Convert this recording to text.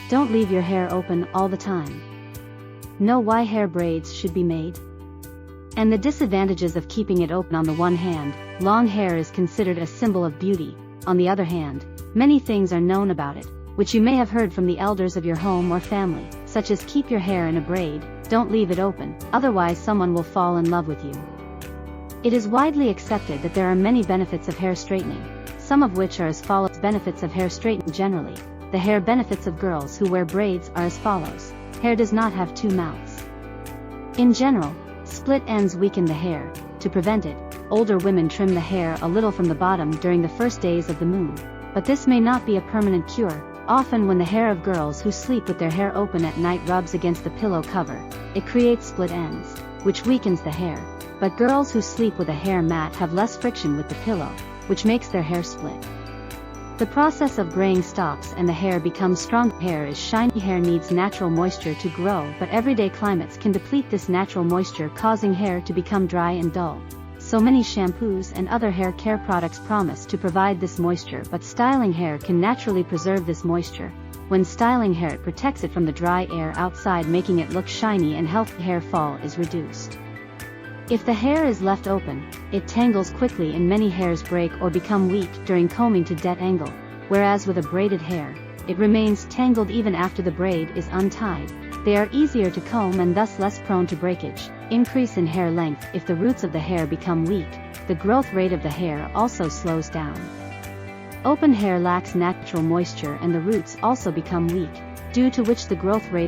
Don't leave your hair open all the time. Know why hair braids should be made? And the disadvantages of keeping it open. On the one hand, long hair is considered a symbol of beauty. On the other hand, many things are known about it, which you may have heard from the elders of your home or family, such as keep your hair in a braid, don't leave it open, otherwise someone will fall in love with you. It is widely accepted that there are many benefits of hair straightening, some of which are as follows. Benefits of hair straightening generally. The hair benefits of girls who wear braids are as follows. Hair does not have two mouths. In general, split ends weaken the hair. To prevent it, older women trim the hair a little from the bottom during the first days of the moon. But this may not be a permanent cure. Often when the hair of girls who sleep with their hair open at night rubs against the pillow cover, it creates split ends, which weakens the hair. But girls who sleep with a hair mat have less friction with the pillow, which makes their hair split. The process of graying stops and the hair becomes strong. Hair is shiny. Hair needs natural moisture to grow, but everyday climates can deplete this natural moisture, causing hair to become dry and dull. So many shampoos and other hair care products promise to provide this moisture, but styling hair can naturally preserve this moisture. When styling hair, it protects it from the dry air outside, making it look shiny and healthy. Hair fall is reduced. If the hair is left open, it tangles quickly and many hairs break or become weak during combing to dead angle, whereas with a braided hair, it remains tangled even after the braid is untied. They are easier to comb and thus less prone to breakage. Increase in hair length. If the roots of the hair become weak, the growth rate of the hair also slows down. Open hair lacks natural moisture and the roots also become weak, due to which the growth rate